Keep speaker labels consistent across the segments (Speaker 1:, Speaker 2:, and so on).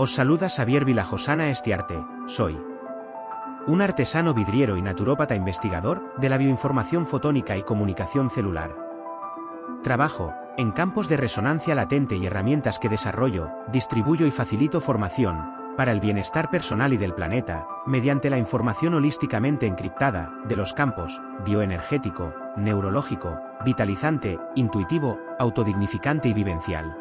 Speaker 1: Os saluda Xavier Vilajosana Estiarte, soy un artesano vidriero y naturópata investigador de la bioinformación fotónica y comunicación celular. Trabajo en campos de resonancia latente y herramientas que desarrollo, distribuyo y facilito formación para el bienestar personal y del planeta, mediante la información holísticamente encriptada de los campos bioenergético, neurológico, vitalizante, intuitivo, autodignificante y vivencial.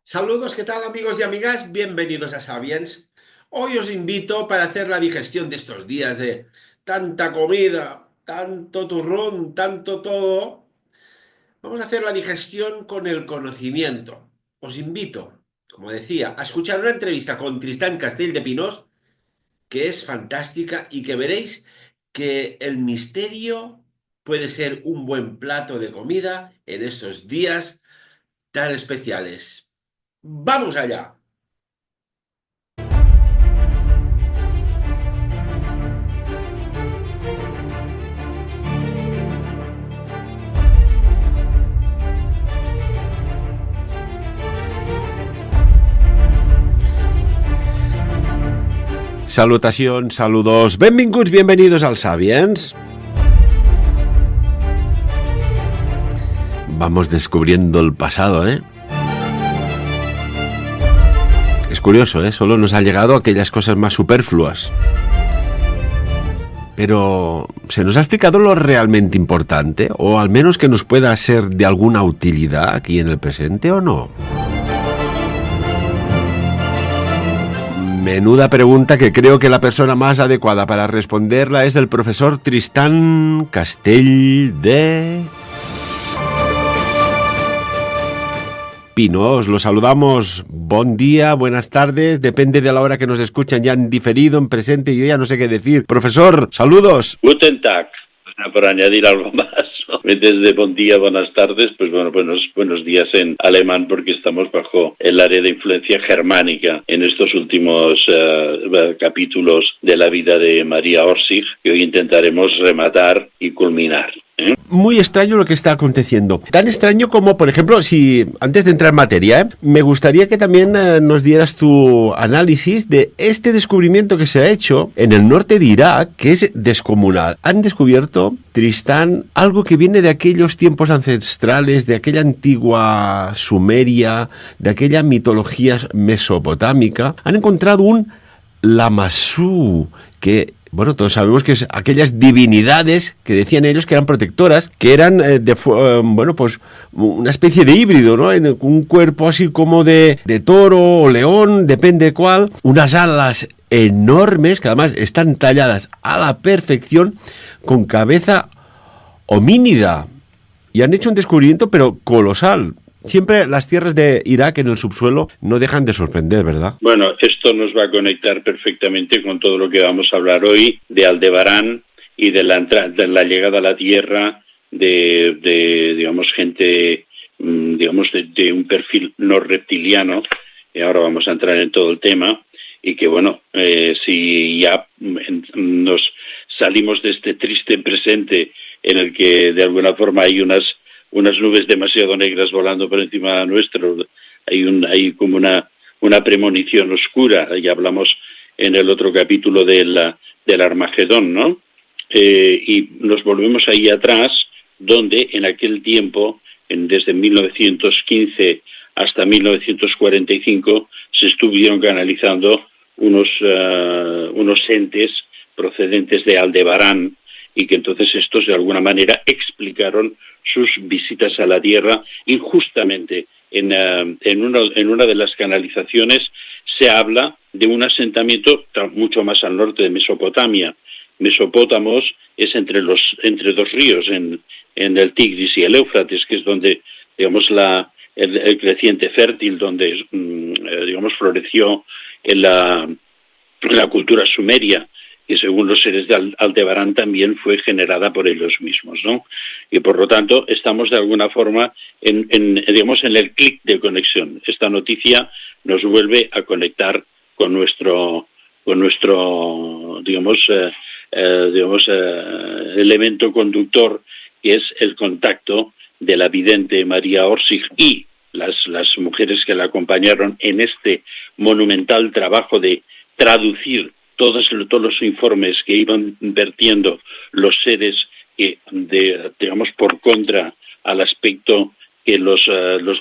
Speaker 2: Saludos, ¿qué tal amigos y amigas? Bienvenidos a Sapiens. Hoy os invito para hacer la digestión de estos días de tanta comida, tanto turrón, tanto todo. Vamos a hacer la digestión con el conocimiento. Os invito, como decía, a escuchar una entrevista con Tristán Castell de Pinós, que es fantástica y que veréis que el misterio puede ser un buen plato de comida en estos días tan especiales. ¡Vamos allá!
Speaker 3: Salutacions, saludos, benvinguts, bienvenidos al Sapiens. Vamos descubriendo el pasado, ¿eh? Es curioso, ¿eh? Solo nos ha llegado aquellas cosas más superfluas. Pero, ¿se nos ha explicado lo realmente importante? O al menos que nos pueda ser de alguna utilidad aquí en el presente, ¿o no? Menuda pregunta que creo que la persona más adecuada para responderla es el profesor Tristán Castell de Pinós. Lo saludamos. Buen día, buenas tardes, depende de la hora que nos escuchan ya en diferido, en presente, yo ya no sé qué decir. Profesor, saludos.
Speaker 4: Guten Tag, por añadir algo más. En vez de buen día, buenas tardes, pues bueno, buenos días en alemán, porque estamos bajo el área de influencia germánica en estos últimos capítulos de la vida de María Orsic, que hoy intentaremos rematar y culminar.
Speaker 3: Muy extraño lo que está aconteciendo. Tan extraño como, por ejemplo, si antes de entrar en materia, me gustaría que también nos dieras tu análisis de este descubrimiento que se ha hecho en el norte de Irak, que es descomunal. Han descubierto, Tristán, algo que viene de aquellos tiempos ancestrales, de aquella antigua Sumeria, de aquella mitología mesopotámica. Han encontrado un Lamassu, que... Bueno, todos sabemos que es aquellas divinidades que decían ellos que eran protectoras, que eran, pues una especie de híbrido, ¿no? En un cuerpo así como de toro o león, depende de cuál, unas alas enormes que además están talladas a la perfección, con cabeza homínida. Y han hecho un descubrimiento, pero colosal. Siempre las tierras de Irak en el subsuelo no dejan de sorprender, ¿verdad?
Speaker 4: Bueno, esto nos va a conectar perfectamente con todo lo que vamos a hablar hoy de Aldebarán y de la llegada a la tierra de digamos, gente, digamos, de un perfil no reptiliano. Y ahora vamos a entrar en todo el tema. Y que, bueno, si ya nos salimos de este triste presente en el que de alguna forma hay unas nubes demasiado negras volando por encima nuestro, hay como una premonición oscura, y hablamos en el otro capítulo del Armagedón, ¿no? Y nos volvemos ahí atrás, donde en aquel tiempo, desde 1915 hasta 1945, se estuvieron canalizando unos entes procedentes de Aldebarán, y que entonces estos de alguna manera explicaron sus visitas a la Tierra. Y justamente en una de las canalizaciones se habla de un asentamiento mucho más al norte de Mesopotamia. Mesopótamos es entre dos ríos, en el Tigris y el Éufrates, que es donde, digamos, el creciente fértil, donde digamos floreció en la cultura sumeria. que según los seres de Aldebarán también fue generada por ellos mismos, ¿no? Y por lo tanto estamos de alguna forma digamos, en el clic de conexión. Esta noticia nos vuelve a conectar con nuestro digamos, elemento conductor, que es el contacto de la vidente María Orsic y las mujeres que la acompañaron en este monumental trabajo de traducir todos los informes que iban vertiendo los seres que, digamos, por contra al aspecto que los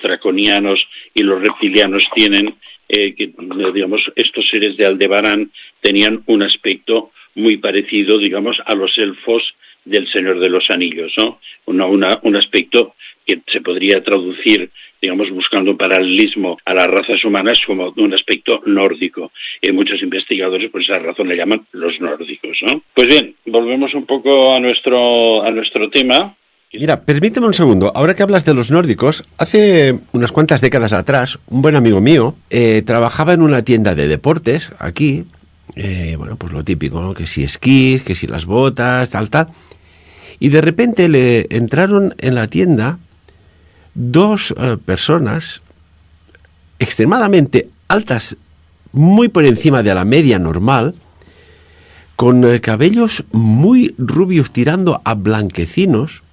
Speaker 4: draconianos y los reptilianos tienen, que, digamos, estos seres de Aldebarán tenían un aspecto muy parecido, digamos, a los elfos del Señor de los Anillos, ¿no? Un aspecto que se podría traducir, digamos, buscando un paralelismo a las razas humanas como un aspecto nórdico. Y muchos investigadores por esa razón le llaman los nórdicos, ¿no? Pues bien, volvemos un poco a nuestro tema.
Speaker 3: Mira, permíteme un segundo. Ahora que hablas de los nórdicos, hace unas cuantas décadas atrás, un buen amigo mío trabajaba en una tienda de deportes aquí. Bueno, pues lo típico, ¿no? Que si esquís, que si las botas, tal. Y de repente le entraron en la tienda dos personas extremadamente altas, muy por encima de la media normal, con cabellos muy rubios tirando a blanquecinos,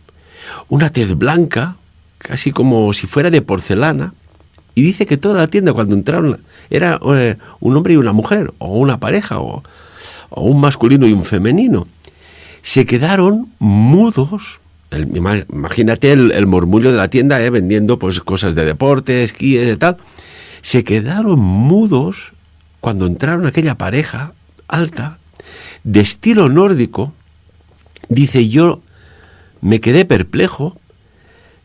Speaker 3: una tez blanca, casi como si fuera de porcelana, y dice que toda la tienda cuando entraron era un hombre y una mujer, o una pareja, o un masculino y un femenino. Se quedaron mudos. Imagínate el murmullo de la tienda, vendiendo pues cosas de deporte, esquí y tal. Se quedaron mudos cuando entraron aquella pareja alta, de estilo nórdico. Dice, yo me quedé perplejo.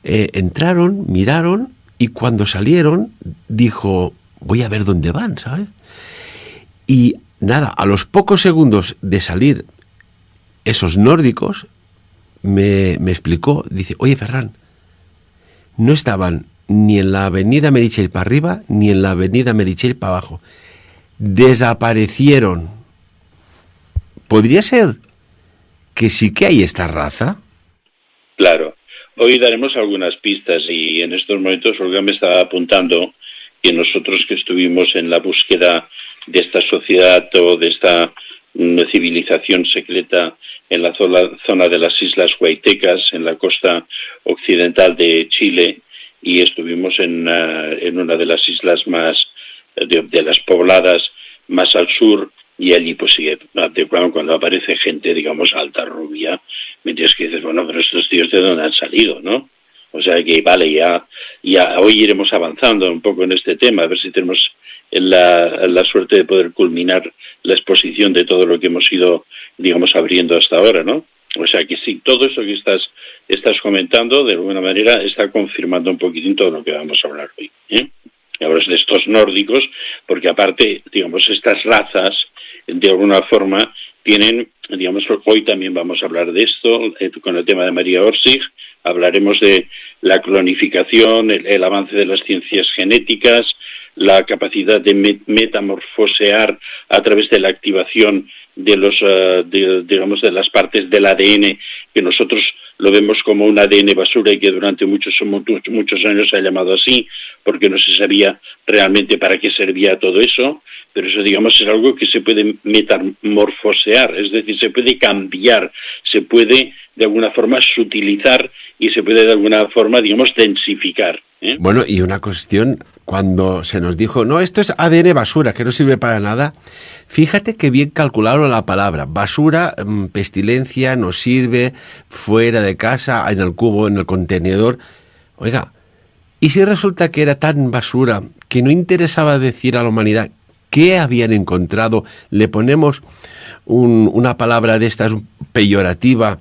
Speaker 3: Entraron, miraron, y cuando salieron, dijo, voy a ver dónde van, ¿sabes? Y nada, a los pocos segundos de salir esos nórdicos, me explicó, dice, oye, Ferran, no estaban ni en la avenida Meritxell para arriba, ni en la avenida Meritxell para abajo. Desaparecieron. ¿Podría ser que sí que hay esta raza?
Speaker 4: Claro. Hoy daremos algunas pistas y en estos momentos Olga me estaba apuntando que nosotros que estuvimos en la búsqueda de esta sociedad o de esta civilización secreta en la zona de las Islas Huaytecas, en la costa occidental de Chile, y estuvimos en una de las islas más, de las pobladas más al sur, y allí pues sí, cuando aparece gente, digamos, alta, rubia, me tienes que decir, bueno, pero estos tíos de dónde han salido, ¿no? O sea que vale, ya hoy iremos avanzando un poco en este tema, a ver si tenemos la suerte de poder culminar la exposición de todo lo que hemos ido, digamos, abriendo hasta ahora, ¿no? O sea que sí, todo eso que estás comentando, de alguna manera, está confirmando un poquitín todo lo que vamos a hablar hoy, ¿eh? Hablas de estos nórdicos, porque aparte, digamos, estas razas, de alguna forma, tienen, digamos, hoy también vamos a hablar de esto, con el tema de María Orsic, hablaremos de la clonificación, el avance de las ciencias genéticas, la capacidad de metamorfosear a través de la activación de digamos, de las partes del ADN, que nosotros lo vemos como un ADN basura y que durante muchos años se ha llamado así, porque no se sabía realmente para qué servía todo eso, pero eso, digamos, es algo que se puede metamorfosear, es decir, se puede cambiar, se puede de alguna forma sutilizar y se puede de alguna forma, digamos, densificar, ¿eh?
Speaker 3: Bueno, y una cuestión, cuando se nos dijo, no, esto es ADN basura, que no sirve para nada, fíjate que bien calcularon la palabra. Basura, pestilencia, no sirve, fuera de casa, en el cubo, en el contenedor. Oiga, ¿y si resulta que era tan basura que no interesaba decir a la humanidad qué habían encontrado? Le ponemos una palabra de estas peyorativa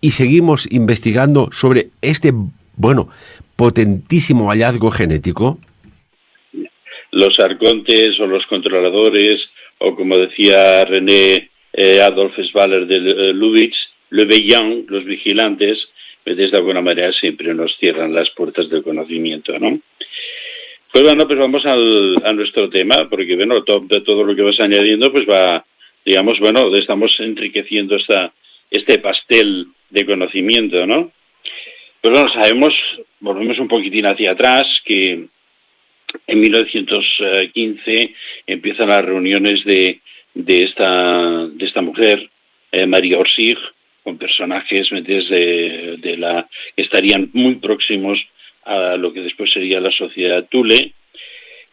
Speaker 3: y seguimos investigando sobre este, bueno, potentísimo hallazgo genético.
Speaker 4: Los arcontes o los controladores, o como decía René Adolf Svaler de Lubitsch, le veillant, los vigilantes, de alguna manera siempre nos cierran las puertas del conocimiento, ¿no? Pues bueno, pues vamos a nuestro tema, porque bueno, todo lo que vas añadiendo pues va digamos, bueno, estamos enriqueciendo este pastel de conocimiento, ¿no? Pues bueno, sabemos, volvemos un poquitín hacia atrás, que en 1915 empiezan las reuniones de esta mujer, María Orsic, con personajes que estarían muy próximos a lo que después sería la sociedad Thule,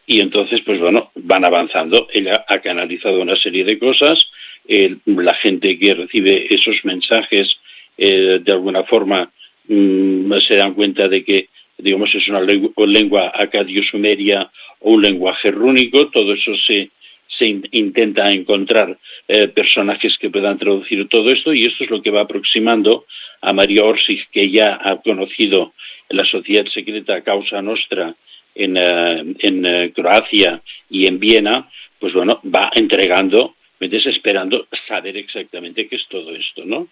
Speaker 4: y entonces, pues bueno, van avanzando. Ella ha canalizado una serie de cosas, la gente que recibe esos mensajes, de alguna forma, se dan cuenta de que, digamos, es una lengua acadio-sumeria o un lenguaje rúnico. Todo eso se intenta encontrar personajes que puedan traducir todo esto, y esto es lo que va aproximando a María Orsic, que ya ha conocido la sociedad secreta Causa Nostra en Croacia y en Viena. Pues bueno, va entregando, desesperando saber exactamente qué es todo esto, ¿no?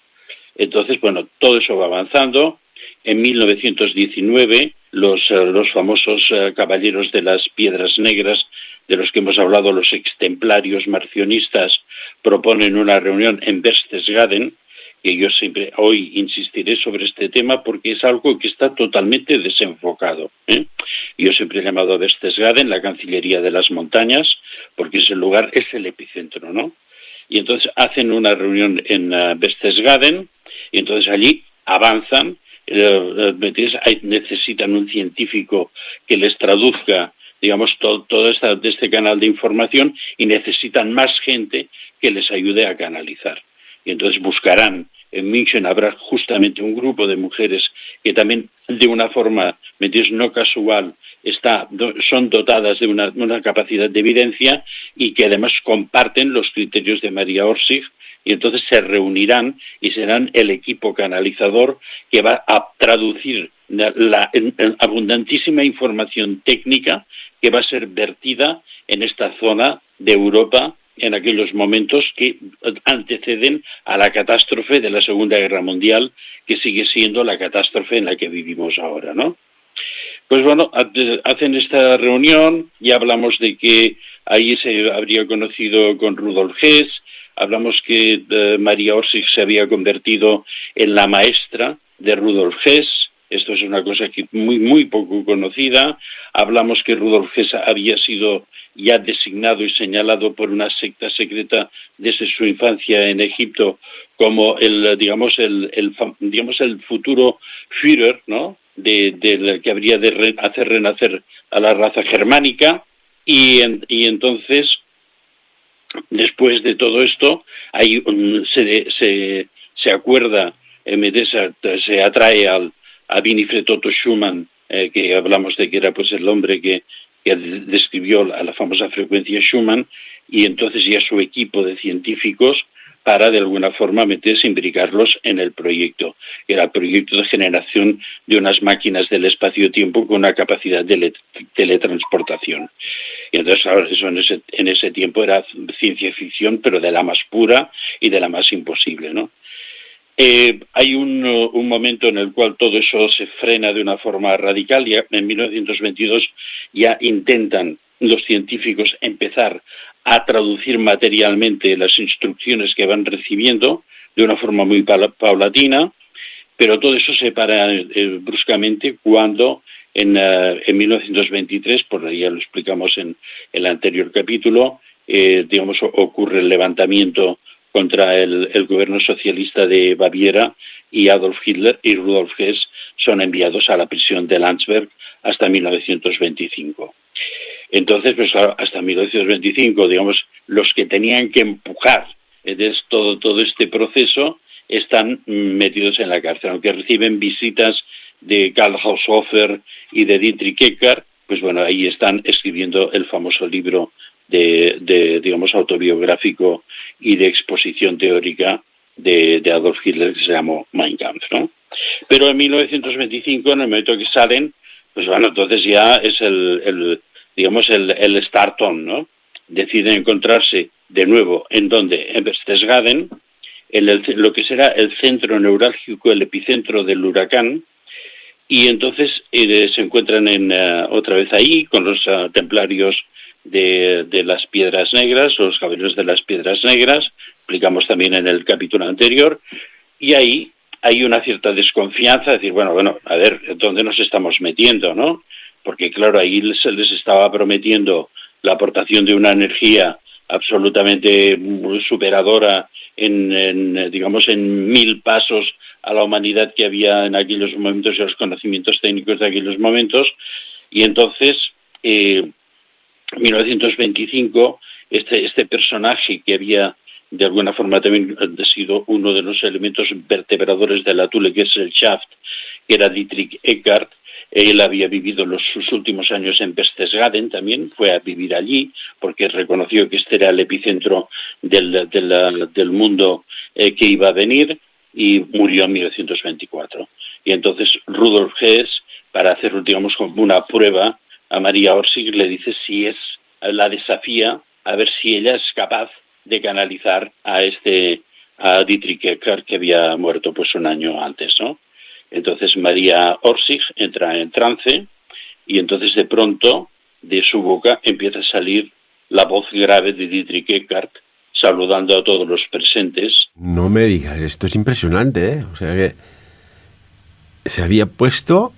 Speaker 4: Entonces, bueno, todo eso va avanzando. En 1919, los famosos caballeros de las piedras negras, de los que hemos hablado, los extemplarios marcionistas, proponen una reunión en Berchtesgaden, que yo siempre hoy insistiré sobre este tema porque es algo que está totalmente desenfocado, ¿eh? Yo siempre he llamado a Berchtesgaden la Cancillería de las Montañas, porque ese lugar es el epicentro, ¿no? Y entonces hacen una reunión en Berchtesgaden, y entonces allí avanzan. Necesitan un científico que les traduzca, digamos, todo este canal de información, y necesitan más gente que les ayude a canalizar. Y entonces buscarán, en München habrá justamente un grupo de mujeres que también, de una forma, no casual, son dotadas de una capacidad de evidencia, y que además comparten los criterios de María Orsic, y entonces se reunirán y serán el equipo canalizador que va a traducir la abundantísima información técnica que va a ser vertida en esta zona de Europa en aquellos momentos que anteceden a la catástrofe de la Segunda Guerra Mundial, que sigue siendo la catástrofe en la que vivimos ahora, ¿no? Pues bueno, hacen esta reunión, ya hablamos de que ahí se habría conocido con Rudolf Hess, hablamos que María Orsic se había convertido en la maestra de Rudolf Hess. Esto es una cosa que muy poco conocida. Hablamos que Rudolf Hess había sido ya designado y señalado por una secta secreta desde su infancia en Egipto como el futuro Führer, ¿no? Que habría de hacer renacer a la raza germánica, y entonces, después de todo esto, se acuerda, se atrae a Winifred Otto Schumann, que hablamos de que era pues el hombre que describió la famosa frecuencia Schumann, y entonces ya su equipo de científicos para de alguna forma imbricarlos en el proyecto, que era el proyecto de generación de unas máquinas del espacio-tiempo con una capacidad de teletransportación. Y entonces, claro, eso en ese tiempo era ciencia ficción, pero de la más pura y de la más imposible, ¿no? Hay un momento en el cual todo eso se frena de una forma radical. Ya en 1922 ya intentan los científicos empezar a traducir materialmente las instrucciones que van recibiendo de una forma muy paulatina, pero todo eso se para bruscamente cuando en 1923, por ahí ya lo explicamos en el anterior capítulo, ocurre el levantamiento contra el gobierno socialista de Baviera, y Adolf Hitler y Rudolf Hess son enviados a la prisión de Landsberg hasta 1925. Entonces, pues hasta 1925, los que tenían que empujar todo este proceso están metidos en la cárcel, aunque reciben visitas de Karl Haushofer y de Dietrich Eckart. Pues bueno, ahí están escribiendo el famoso libro autobiográfico y de exposición teórica de Adolf Hitler, que se llamó Mein Kampf, ¿no? Pero en 1925, en el momento que salen, pues bueno, entonces ya es el start-on, ¿no? Deciden encontrarse de nuevo en Berchtesgaden, lo que será el centro neurálgico, el epicentro del huracán, y entonces se encuentran otra vez ahí con los templarios de las Piedras Negras, los caballeros de las Piedras Negras, explicamos también en el capítulo anterior, y ahí hay una cierta desconfianza, decir, bueno, a ver, ¿dónde nos estamos metiendo, no? Porque claro, ahí se les estaba prometiendo la aportación de una energía absolutamente superadora digamos, en 1000 pasos a la humanidad que había en aquellos momentos y a los conocimientos técnicos de aquellos momentos, y entonces, en 1925, este personaje que había de alguna forma también sido uno de los elementos vertebradores de la Thule, que es el Schaft, que era Dietrich Eckart. Él había vivido sus últimos años en Berchtesgaden también, fue a vivir allí, porque reconoció que este era el epicentro del mundo que iba a venir, y murió en 1924. Y entonces Rudolf Hess, para hacer, digamos, como una prueba a María Orsic, le dice la desafía a ver si ella es capaz de canalizar a Dietrich Eckart, que había muerto pues un año antes, ¿no? Entonces María Orsic entra en trance, y entonces de pronto de su boca empieza a salir la voz grave de Dietrich Eckart, saludando a todos los presentes.
Speaker 3: No me digas, esto es impresionante, ¿eh? O sea que se había puesto...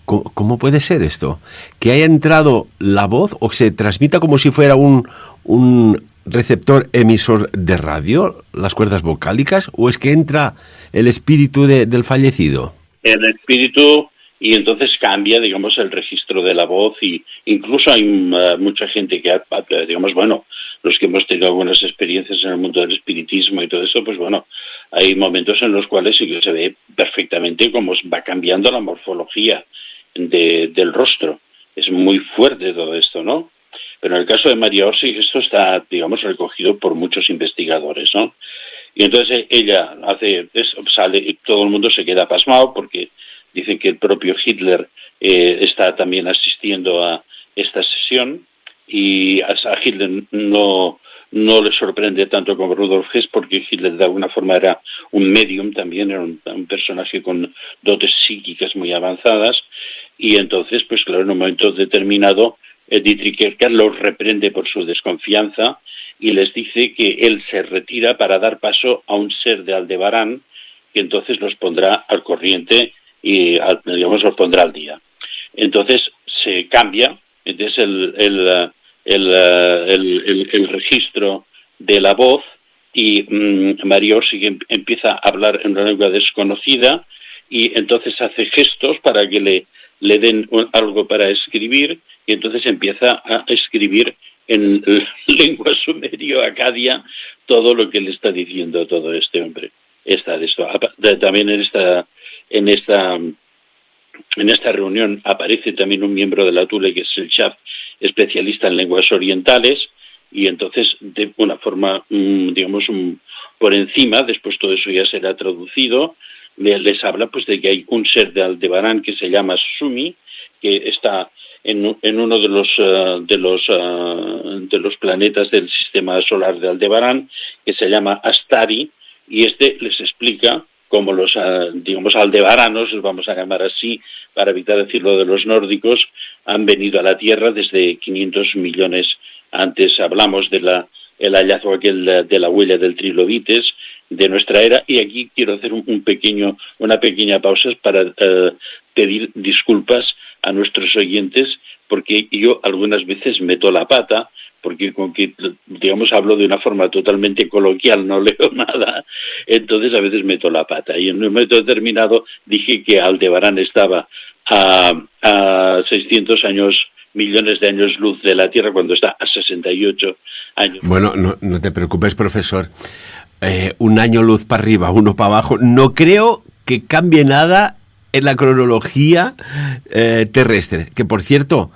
Speaker 3: ¿Cómo puede ser esto? ¿Que haya entrado la voz o que se transmita como si fuera un receptor emisor de radio, las cuerdas vocálicas, o es que entra el espíritu del fallecido?
Speaker 4: El espíritu, y entonces cambia, digamos, el registro de la voz, y incluso hay mucha gente que, digamos, bueno, los que hemos tenido algunas experiencias en el mundo del espiritismo y todo eso, pues bueno, hay momentos en los cuales sí que se ve perfectamente cómo va cambiando la morfología del rostro. Es muy fuerte todo esto, ¿no? Pero en el caso de María Orsic esto está, digamos, recogido por muchos investigadores, ¿no? Y entonces ella sale y todo el mundo se queda pasmado, porque dicen que el propio Hitler está también asistiendo a esta sesión, y a Hitler no le sorprende tanto como Rudolf Hess, porque Hitler de alguna forma era un medium también, era un personaje con dotes psíquicas muy avanzadas, y entonces, pues claro, en un momento determinado, Dietrich Eckart los reprende por su desconfianza y les dice que él se retira para dar paso a un ser de Aldebarán, que entonces los pondrá al corriente y, digamos, los pondrá al día. Entonces se cambia, entonces el registro de la voz, y María Orsic empieza a hablar en una lengua desconocida, y entonces hace gestos para que le den algo para escribir, y entonces empieza a escribir en lengua sumerio-acadia todo lo que le está diciendo todo este hombre. También en esta reunión aparece también un miembro de la Thule, que es el Schaft, especialista en lenguas orientales, y entonces de una forma, digamos, por encima, después todo eso ya será traducido, les habla pues de que hay un ser de Aldebarán que se llama Sumi, que está en uno de los planetas del sistema solar de Aldebarán, que se llama Astari, y les explica cómo los, digamos, aldebaranos, los vamos a llamar así para evitar decirlo de los nórdicos, han venido a la Tierra desde 500 millones antes. Hablamos del hallazgo aquel de la huella del trilobites de nuestra era, y aquí quiero hacer una pequeña pausa para pedir disculpas a nuestros oyentes, porque yo algunas veces meto la pata, porque con que, digamos, hablo de una forma totalmente coloquial, no leo nada, entonces a veces meto la pata. Y en un momento determinado dije que Aldebarán estaba a 600 millones de años luz de la Tierra, cuando está a 68 años.
Speaker 3: Bueno, no te preocupes, profesor. Un año luz para arriba, uno para abajo. No creo que cambie nada en la cronología terrestre. Que, por cierto,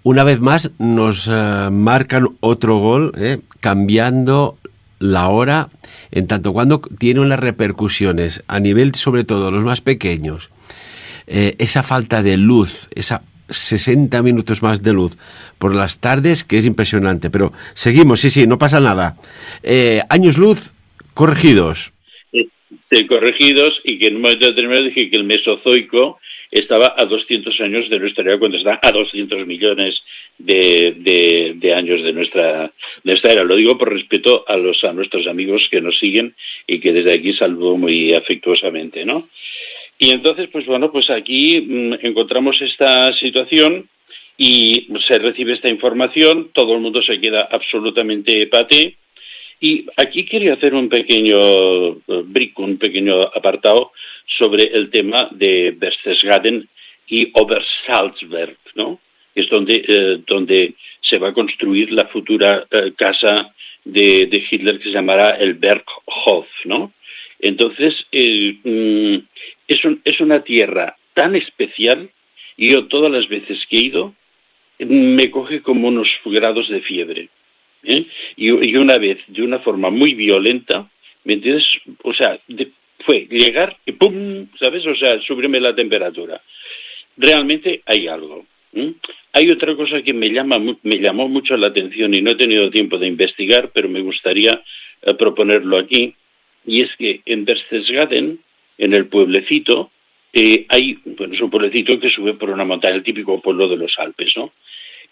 Speaker 3: una vez más nos marcan otro gol, cambiando la hora, en tanto cuando tiene unas repercusiones a nivel, sobre todo, los más pequeños. Esa falta de luz, esa 60 minutos más de luz por las tardes, que es impresionante. Pero seguimos, sí, no pasa nada. Años luz corregidos.
Speaker 4: Corregidos, y que en un momento determinado dije que el Mesozoico estaba a 200 años de nuestra era, cuando está a 200 millones de años de nuestra era. Lo digo por respeto a nuestros amigos que nos siguen y que desde aquí saludo muy afectuosamente, ¿no? Y entonces, pues bueno, pues aquí encontramos esta situación y se recibe esta información, todo el mundo se queda absolutamente paté. Y aquí quería hacer un pequeño un pequeño apartado sobre el tema de Berchtesgaden y Obersalzberg, ¿no? Es donde se va a construir la futura casa de Hitler, que se llamará el Berghof, ¿no? Entonces, es una tierra tan especial, y yo todas las veces que he ido, me coge como unos grados de fiebre. Y una vez, de una forma muy violenta, ¿me entiendes? O sea, fue llegar y ¡pum! ¿Sabes? O sea, subirme la temperatura. Realmente hay algo. Hay otra cosa que me llamó mucho la atención y no he tenido tiempo de investigar, pero me gustaría proponerlo aquí, y es que en Berchtesgaden, en el pueblecito, es un pueblecito que sube por una montaña, el típico pueblo de los Alpes, ¿no?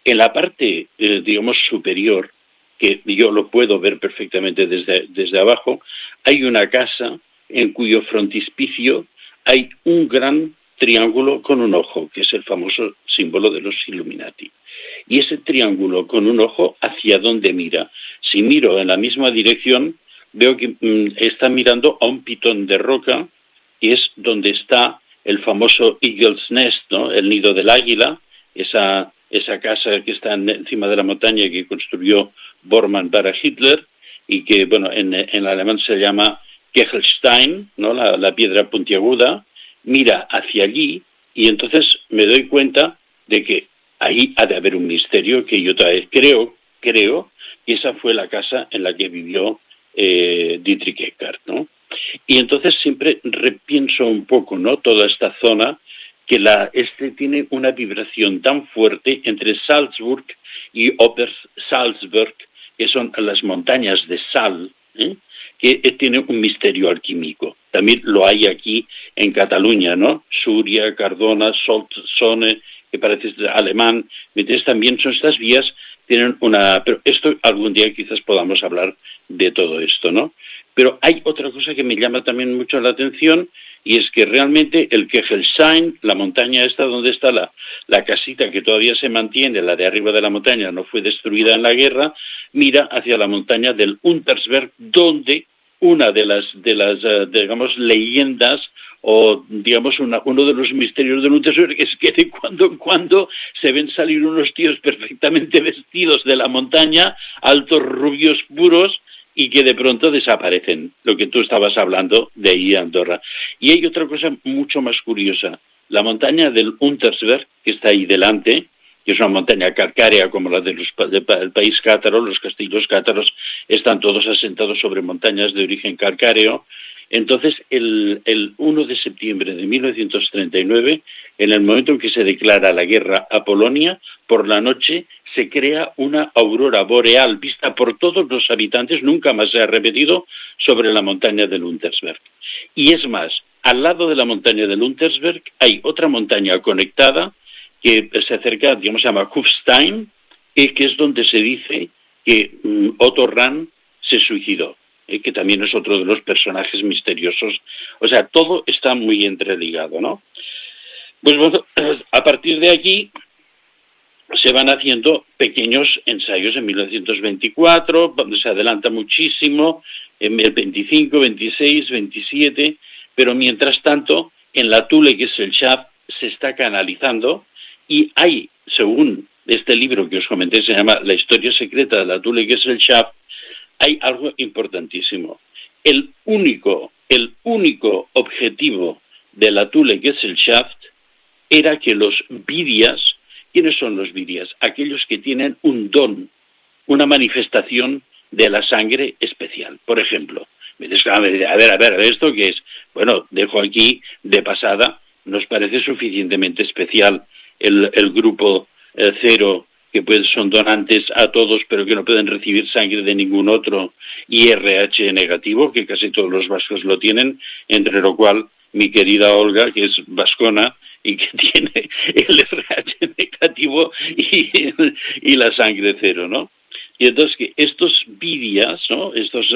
Speaker 4: En la parte, digamos, superior, que yo lo puedo ver perfectamente desde abajo, hay una casa en cuyo frontispicio hay un gran triángulo con un ojo, que es el famoso símbolo de los Illuminati. Y ese triángulo con un ojo, ¿hacia dónde mira? Si miro en la misma dirección, veo que está mirando a un pitón de roca, que es donde está el famoso Eagle's Nest, ¿no? El nido del águila, esa casa que está encima de la montaña que construyó Bormann para Hitler y que, bueno, en alemán se llama Kechelstein, ¿no? La piedra puntiaguda. Mira hacia allí y entonces me doy cuenta de que ahí ha de haber un misterio que yo todavía creo que esa fue la casa en la que vivió Dietrich Eckart, ¿no? Y entonces siempre repienso un poco, ¿no? Toda esta zona que tiene una vibración tan fuerte entre Salzburg y Obersalzberg, que son las montañas de sal, que tiene un misterio alquímico. También lo hay aquí en Cataluña, ¿no? Suria, Cardona, Solzone, que parece alemán. Entonces también son estas vías, tienen pero esto algún día quizás podamos hablar de todo esto, ¿no? Pero hay otra cosa que me llama también mucho la atención, y es que realmente el Kechelstein, la montaña esta donde está la casita que todavía se mantiene, la de arriba de la montaña, no fue destruida en la guerra, mira hacia la montaña del Untersberg, donde una de las digamos, leyendas o, digamos, uno de los misterios del Untersberg es que de cuando en cuando se ven salir unos tíos perfectamente vestidos de la montaña, altos, rubios, puros, y que de pronto desaparecen, lo que tú estabas hablando de ahí a Andorra. Y hay otra cosa mucho más curiosa. La montaña del Untersberg, que está ahí delante, que es una montaña calcárea como la del país cátaro, los castillos cátaros están todos asentados sobre montañas de origen calcáreo. Entonces, el 1 de septiembre de 1939, en el momento en que se declara la guerra a Polonia, por la noche se crea una aurora boreal vista por todos los habitantes, nunca más se ha repetido, sobre la montaña del Untersberg. Y es más, al lado de la montaña del Untersberg hay otra montaña conectada que se acerca, digamos, se llama Kufstein, que es donde se dice que Otto Rahn se suicidó, que también es otro de los personajes misteriosos. O sea, todo está muy entreligado, ¿no? Pues bueno, a partir de aquí se van haciendo pequeños ensayos en 1924, donde se adelanta muchísimo, en el 25, 26, 27, pero mientras tanto, en la Thule Gesellschaft se está canalizando y hay, según este libro que os comenté, se llama La historia secreta de la Thule Gesellschaft, hay algo importantísimo. El único objetivo de la Thule Gesellschaft era que los Vidyas, ¿quiénes son los Vidyas? Aquellos que tienen un don, una manifestación de la sangre especial. Por ejemplo, me dices, a ver, ¿esto qué es? Bueno, dejo aquí de pasada, nos parece suficientemente especial el grupo cero, que son donantes a todos, pero que no pueden recibir sangre de ningún otro, y RH negativo, que casi todos los vascos lo tienen, entre lo cual mi querida Olga, que es vascona, y que tiene el RH negativo y la sangre cero, ¿no? Y entonces que estos vidias, ¿no?, estos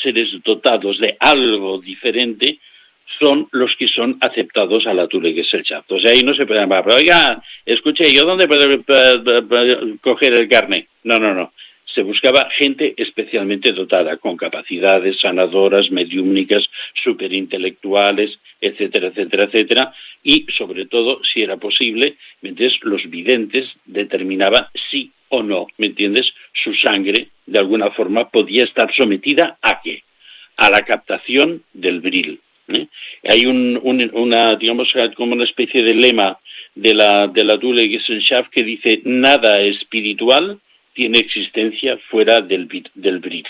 Speaker 4: seres dotados de algo diferente, son los que son aceptados a la Tule-Gesellschaft. O sea, ahí no se puede llamar, pero oiga, escuche, ¿yo dónde puedo coger el carnet? No. Se buscaba gente especialmente dotada, con capacidades sanadoras, mediúmnicas, superintelectuales, etcétera, etcétera, etcétera, y sobre todo, si era posible, ¿me entiendes?, los videntes determinaban sí o no, ¿me entiendes?, su sangre, de alguna forma, podía estar sometida ¿a qué? A la captación del bril. Hay digamos, como una especie de lema de la Tule-Gesellschaft que dice: nada espiritual tiene existencia fuera del bril.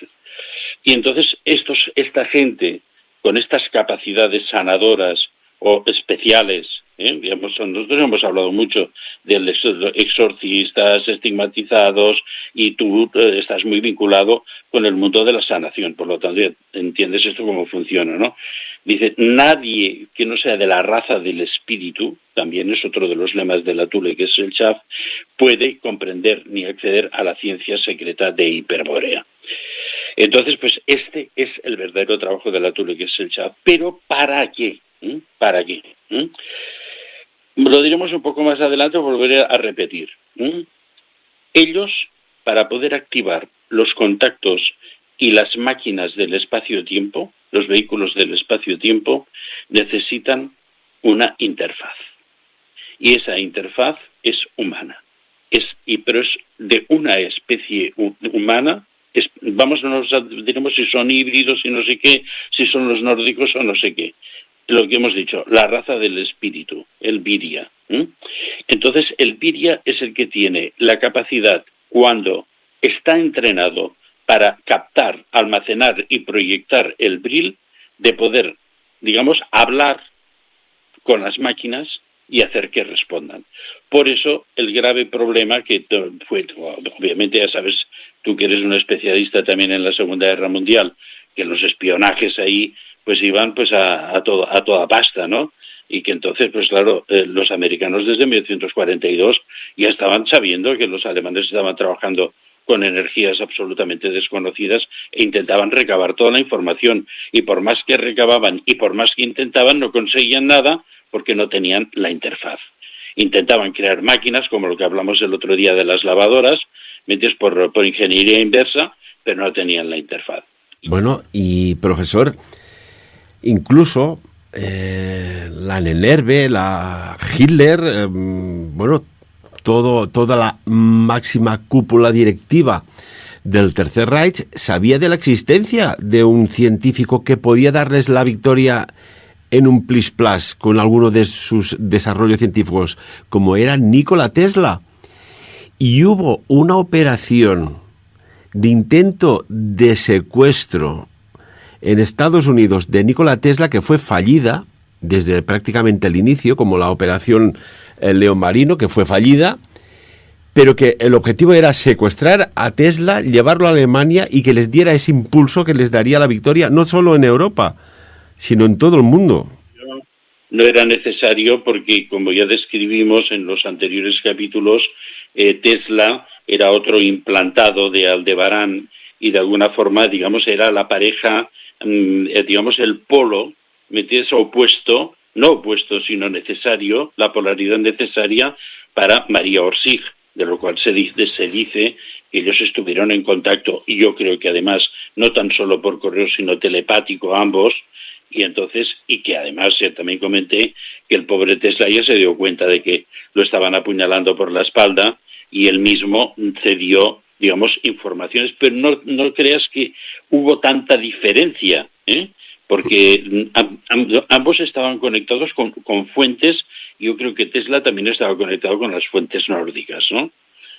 Speaker 4: Y entonces esta gente con estas capacidades sanadoras o especiales, digamos, nosotros hemos hablado mucho de exorcistas, estigmatizados, y tú estás muy vinculado con el mundo de la sanación, por lo tanto entiendes esto cómo funciona, ¿no? Dice: nadie que no sea de la raza del espíritu, también es otro de los lemas de la Tule-Gesellschaft, puede comprender ni acceder a la ciencia secreta de Hiperbórea. Entonces, pues este es el verdadero trabajo de la Tule-Gesellschaft. ¿Pero para qué? ¿Para qué? Lo diremos un poco más adelante, volveré a repetir. Ellos, para poder activar los contactos y las máquinas del espacio-tiempo, los vehículos del espacio-tiempo, necesitan una interfaz. Y esa interfaz es humana. Pero es de una especie humana. No diremos si son híbridos y no sé qué, si son los nórdicos o no sé qué. Lo que hemos dicho, la raza del espíritu, el Viria. Entonces, el Viria es el que tiene la capacidad, cuando está entrenado para captar, almacenar y proyectar el bril, de poder, digamos, hablar con las máquinas y hacer que respondan. Por eso el grave problema que fue, obviamente ya sabes, tú que eres un especialista también en la Segunda Guerra Mundial, que los espionajes ahí pues iban pues a toda pasta, ¿no? Y que entonces, pues claro, los americanos desde 1942 ya estaban sabiendo que los alemanes estaban trabajando con energías absolutamente desconocidas e intentaban recabar toda la información, y por más que recababan y por más que intentaban, no conseguían nada porque no tenían la interfaz. Intentaban crear máquinas, como lo que hablamos el otro día de las lavadoras, ¿entiendes?, por ingeniería inversa, pero no tenían la interfaz.
Speaker 3: Bueno, y profesor, incluso la Nennerve, la Hitler, toda la máxima cúpula directiva del Tercer Reich sabía de la existencia de un científico que podía darles la victoria en un plis-plas con alguno de sus desarrollos científicos, como era Nikola Tesla. Y hubo una operación de intento de secuestro en Estados Unidos de Nikola Tesla que fue fallida desde prácticamente el inicio, como la operación León Marino, que fue fallida, pero que el objetivo era secuestrar a Tesla, llevarlo a Alemania y que les diera ese impulso que les daría la victoria, no solo en Europa, sino en todo el mundo.
Speaker 4: No era necesario porque, como ya describimos en los anteriores capítulos, Tesla era otro implantado de Aldebarán y de alguna forma, digamos, era la pareja, digamos, el polo, ¿metes?, opuesto, no opuesto, sino necesario, la polaridad necesaria para María Orsic, de lo cual se dice que ellos estuvieron en contacto, y yo creo que además no tan solo por correo, sino telepático ambos, y entonces, y que además yo también comenté que el pobre Tesla ya se dio cuenta de que lo estaban apuñalando por la espalda, y él mismo cedió, digamos, informaciones, pero no creas que hubo tanta diferencia, porque ambos estaban conectados con fuentes. Yo creo que Tesla también estaba conectado con las fuentes nórdicas, ¿no?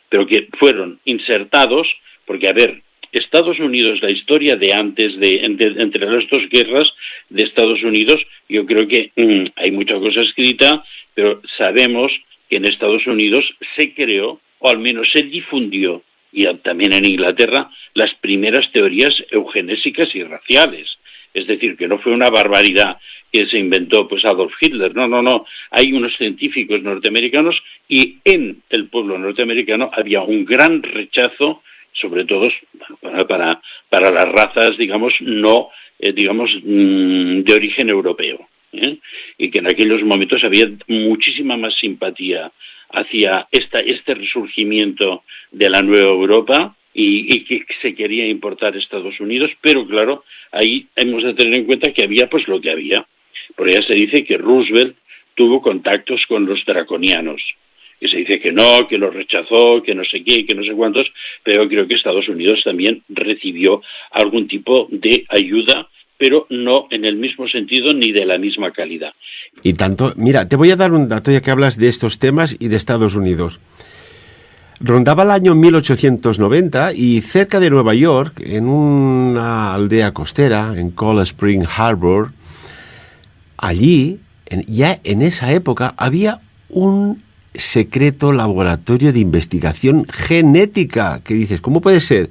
Speaker 4: Pero que fueron insertados, porque, a ver, Estados Unidos, la historia de antes, entre las dos guerras de Estados Unidos, yo creo que hay mucha cosa escrita, pero sabemos que en Estados Unidos se creó, o al menos se difundió, y también en Inglaterra, las primeras teorías eugenésicas y raciales. Es decir, que no fue una barbaridad que se inventó pues Adolf Hitler. No. Hay unos científicos norteamericanos y en el pueblo norteamericano había un gran rechazo, sobre todo para las razas, digamos, no, de origen europeo. Y que en aquellos momentos había muchísima más simpatía hacia este resurgimiento de la nueva Europa y que se quería importar a Estados Unidos, pero claro, ahí hemos de tener en cuenta que había pues lo que había. Porque ya se dice que Roosevelt tuvo contactos con los draconianos, que se dice que no, que los rechazó, que no sé qué, que no sé cuántos, pero creo que Estados Unidos también recibió algún tipo de ayuda, pero no en el mismo sentido ni de la misma calidad.
Speaker 3: Y tanto, mira, te voy a dar un dato ya que hablas de estos temas y de Estados Unidos. Rondaba el año 1890 y cerca de Nueva York, en una aldea costera, en Cold Spring Harbor, allí, ya en esa época, había un secreto laboratorio de investigación genética. ¿Qué dices? ¿Cómo puede ser?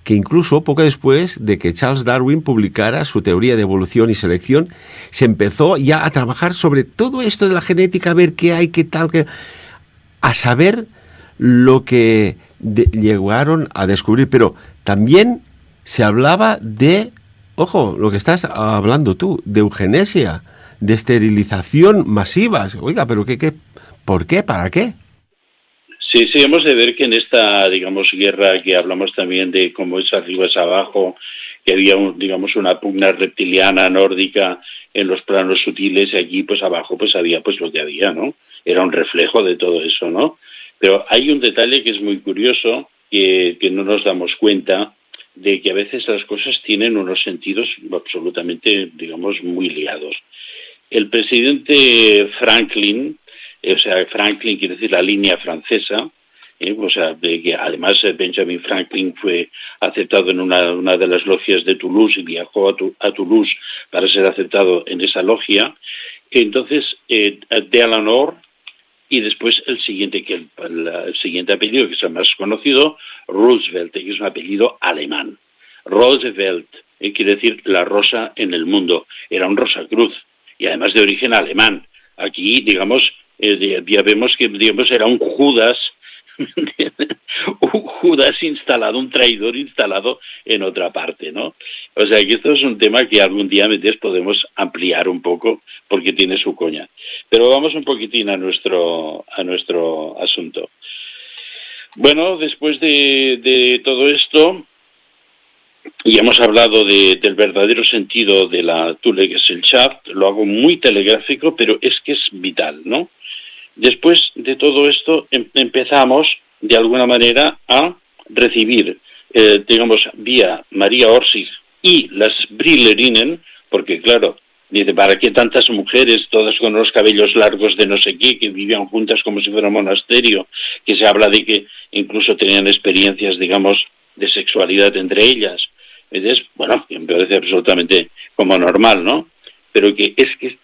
Speaker 3: Que incluso poco después de que Charles Darwin publicara su teoría de evolución y selección, se empezó ya a trabajar sobre todo esto de la genética, a ver qué hay, qué tal, a saber lo que llegaron a descubrir. Pero también se hablaba de, ojo, lo que estás hablando tú, de eugenesia, de esterilización masivas. Oiga, pero ¿por qué? ¿Para qué?
Speaker 4: Sí, hemos de ver que en esta, guerra que hablamos también de cómo es arriba es abajo, que había, una pugna reptiliana nórdica en los planos sutiles y aquí, pues abajo, pues había pues lo que había, ¿no? Era un reflejo de todo eso, ¿no? Pero hay un detalle que es muy curioso, que no nos damos cuenta de que a veces las cosas tienen unos sentidos absolutamente, muy ligados. El presidente Franklin, Franklin quiere decir la línea francesa, de que además Benjamin Franklin fue aceptado en una de las logias de Toulouse y viajó a Toulouse para ser aceptado en esa logia. Entonces, Delanour, y después el siguiente apellido, que es el más conocido, Roosevelt, que es un apellido alemán. Roosevelt quiere decir la rosa en el mundo, era un Rosacruz, y además de origen alemán. Aquí, ya vemos que era un Judas, instalado, un traidor instalado en otra parte, ¿no? O sea que esto es un tema que algún día podemos ampliar un poco porque tiene su coña. Pero vamos un poquitín a nuestro asunto. Bueno, después de todo esto, y hemos hablado del verdadero sentido de la Thule-Gesellschaft, lo hago muy telegráfico, pero es que es vital, ¿no? Después de todo esto empezamos, de alguna manera, a recibir, vía María Orsic y las Brillerinnen, porque claro, dice, ¿para qué tantas mujeres, todas con los cabellos largos de no sé qué, que vivían juntas como si fuera un monasterio, que se habla de que incluso tenían experiencias, de sexualidad entre ellas? Entonces, bueno, me parece absolutamente como normal, ¿no? Pero que es que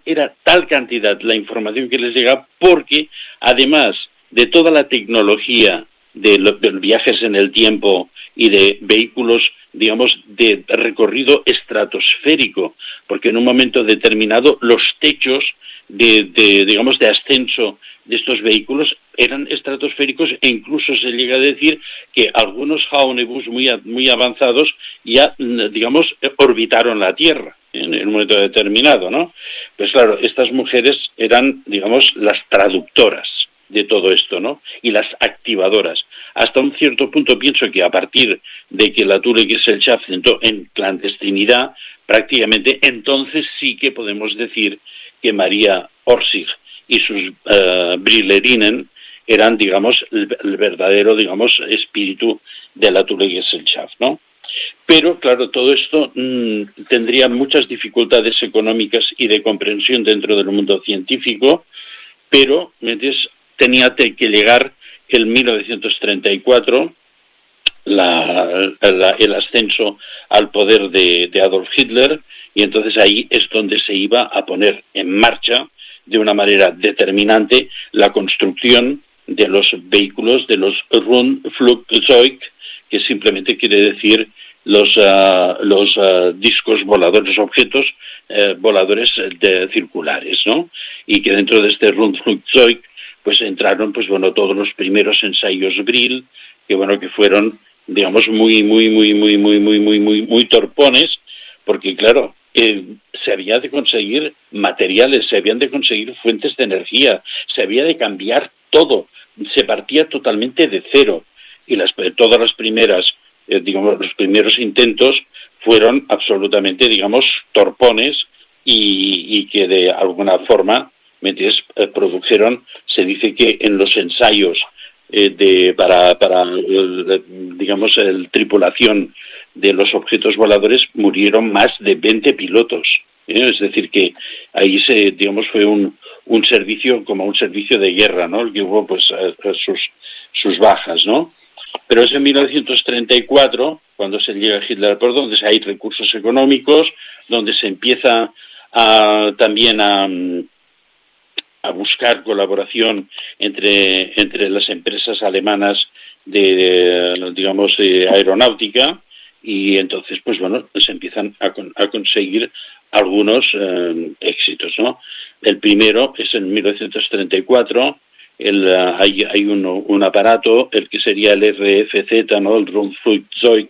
Speaker 4: era tal cantidad la información que les llega, porque además de toda la tecnología de los viajes en el tiempo y de vehículos, de recorrido estratosférico, porque en un momento determinado los techos de ascenso de estos vehículos eran estratosféricos, e incluso se llega a decir que algunos Haunebus muy avanzados ya, orbitaron la Tierra en un momento determinado, ¿no? Pues claro, estas mujeres eran, las traductoras de todo esto, ¿no? Y las activadoras. Hasta un cierto punto pienso que a partir de que la Thule-Gesellschaft entró en clandestinidad, prácticamente entonces sí que podemos decir que María Orsic y sus Brillerinnen eran, el verdadero, espíritu de la Thule-Gesellschaft, ¿no? Pero, claro, todo esto tendría muchas dificultades económicas y de comprensión dentro del mundo científico, pero tenía que llegar en 1934 el ascenso al poder de Adolf Hitler, y entonces ahí es donde se iba a poner en marcha de una manera determinante la construcción de los vehículos, de los Rundflugzeug, que simplemente quiere decir los discos voladores, objetos voladores circulares, ¿no? Y que dentro de este Rundflugzeug pues entraron pues bueno todos los primeros ensayos Brill, que bueno que fueron digamos muy torpones, porque claro, se había de conseguir materiales, se habían de conseguir fuentes de energía, se había de cambiar todo, se partía totalmente de cero, y todas las primeras digamos los primeros intentos fueron absolutamente digamos torpones, y que de alguna forma produjeron, se dice que en los ensayos para digamos el tripulación de los objetos voladores murieron más de 20 pilotos, es decir que ahí digamos fue un servicio como un servicio de guerra, ¿no? El que hubo pues sus bajas, ¿no? Pero es en 1934 cuando se llega a Hitler, por donde hay recursos económicos, donde se empieza también a buscar colaboración entre las empresas alemanas digamos de aeronáutica, y entonces pues bueno se empiezan a conseguir algunos éxitos, ¿no? El primero es en 1934. Hay un aparato, el que sería el RFZ, ¿no? El Rundflugzeug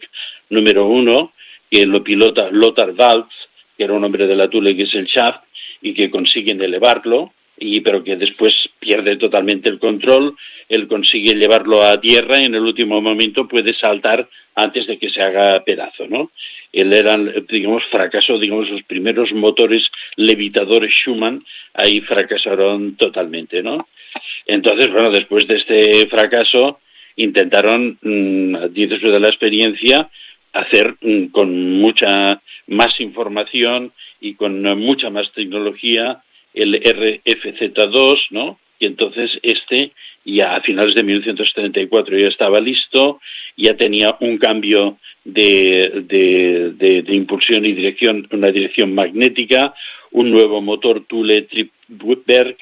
Speaker 4: número 1, que lo pilota Lothar Waltz, que era un hombre de la Thule Gesellschaft, y que consiguen elevarlo, pero que después pierde totalmente el control. Él consigue llevarlo a tierra y en el último momento puede saltar antes de que se haga pedazo, ¿no? Él era, digamos, fracasó, digamos, los primeros motores levitadores Schumann, ahí fracasaron totalmente, ¿no? Entonces, bueno, después de este fracaso, intentaron, después de la experiencia, hacer con mucha más información y con mucha más tecnología el RFZ2, ¿no? Y entonces ya a finales de 1934 ya estaba listo, ya tenía un cambio de impulsión y dirección, una dirección magnética, un nuevo motor Thule Triebwerk,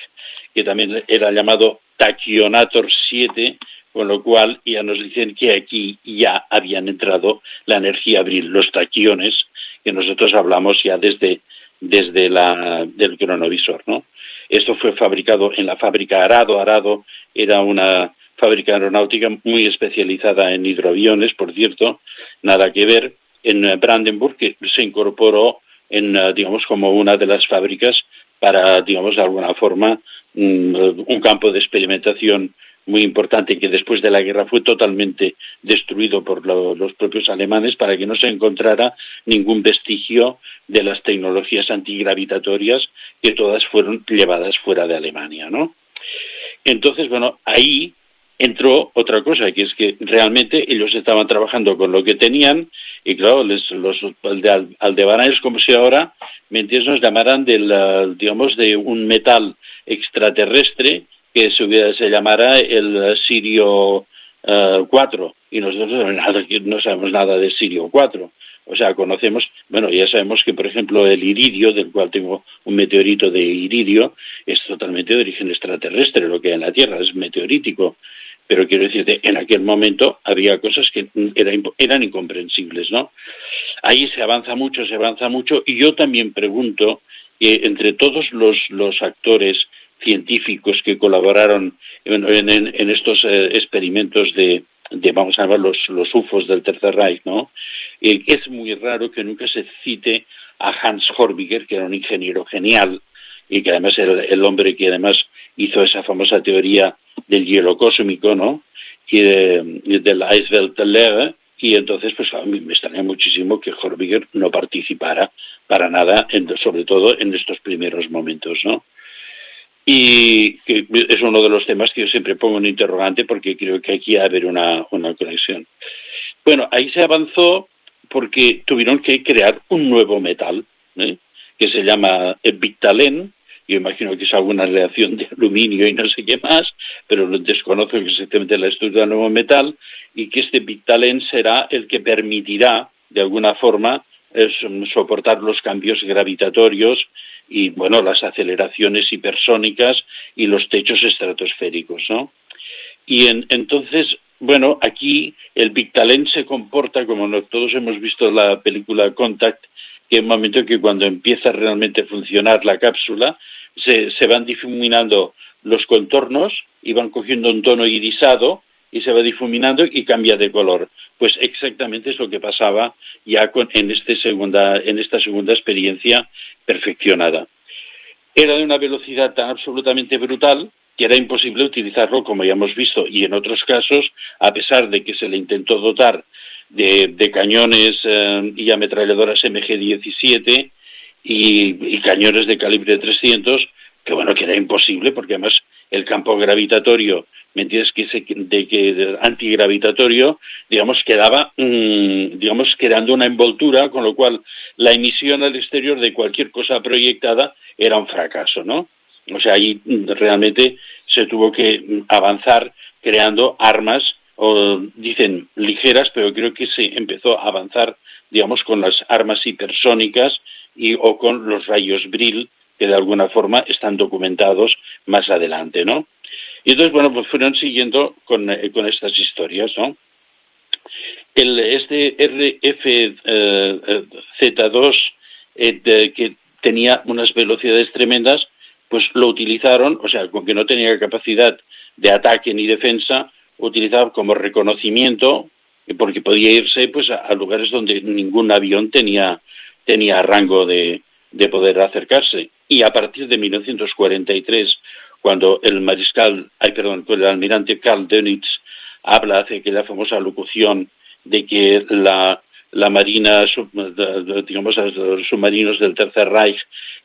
Speaker 4: que también era llamado Tachyonator 7, con lo cual ya nos dicen que aquí ya habían entrado la energía Brill, los tachiones, que nosotros hablamos ya desde del cronovisor, ¿no? Esto fue fabricado en la fábrica Arado. Arado era una fábrica aeronáutica muy especializada en hidroaviones, por cierto, nada que ver, en Brandenburg, que se incorporó digamos, como una de las fábricas para, digamos, de alguna forma, un campo de experimentación muy importante, que después de la guerra fue totalmente destruido por los propios alemanes para que no se encontrara ningún vestigio de las tecnologías antigravitatorias, que todas fueron llevadas fuera de Alemania, ¿no? Entonces, bueno, ahí entró otra cosa, que es que realmente ellos estaban trabajando con lo que tenían, y claro, Aldebarán es como si ahora, nos llamaran digamos, de un metal extraterrestre que se llamara el Sirio 4, y nosotros no sabemos nada de Sirio 4. O sea, conocemos, bueno, ya sabemos que, por ejemplo, el iridio, del cual tengo un meteorito de iridio, es totalmente de origen extraterrestre, lo que hay en la Tierra, es meteorítico. Pero quiero decirte, en aquel momento había cosas que eran incomprensibles, ¿no? Ahí se avanza mucho, y yo también pregunto que entre todos los actores científicos que colaboraron en estos experimentos de vamos a llamar los UFOs del Tercer Reich, ¿no? Es muy raro que nunca se cite a Hans Horbiger, que era un ingeniero genial, y que además era el hombre que además hizo esa famosa teoría del hielo cósmico, ¿no? Y del Eisweltlehre, y entonces pues a mí me extraña muchísimo que Horbiger no participara para nada, sobre todo en estos primeros momentos, ¿no? Y que es uno de los temas que yo siempre pongo en interrogante, porque creo que aquí ha de haber una conexión. Bueno, ahí se avanzó porque tuvieron que crear un nuevo metal, que se llama Victalen. Yo imagino que es alguna reacción de aluminio y no sé qué más, pero desconozco exactamente la estructura del nuevo metal, y que este Victalen será el que permitirá, de alguna forma, soportar los cambios gravitatorios y, bueno, las aceleraciones hipersónicas y los techos estratosféricos, ¿no? Y entonces, bueno, aquí el Victalen se comporta, como todos hemos visto la película Contact, que hay un momento que cuando empieza realmente a funcionar la cápsula, se van difuminando los contornos y van cogiendo un tono irisado y se va difuminando y cambia de color. Pues exactamente es lo que pasaba ya en esta segunda experiencia perfeccionada. Era de una velocidad tan absolutamente brutal que era imposible utilizarlo, como ya hemos visto, y en otros casos, a pesar de que se le intentó dotar de cañones y ametralladoras MG-17 y cañones de calibre 300, que era imposible, porque además el campo gravitatorio, ¿me entiendes? Que antigravitatorio, quedaba, creando una envoltura, con lo cual la emisión al exterior de cualquier cosa proyectada era un fracaso, ¿no? O sea, ahí realmente se tuvo que avanzar creando armas, dicen ligeras, pero creo que se empezó a avanzar, con las armas hipersónicas o con los rayos Brill, que de alguna forma están documentados más adelante, ¿no? Y entonces, pues fueron siguiendo con estas historias, ¿no? Este RFZ2, que tenía unas velocidades tremendas, pues lo utilizaron, o sea, con que no tenía capacidad de ataque ni defensa, utilizaba como reconocimiento, porque podía irse pues a lugares donde ningún avión tenía rango de poder acercarse. Y a partir de 1943, cuando el almirante Karl Dönitz hace aquella famosa locución de que la marina, los submarinos del Tercer Reich,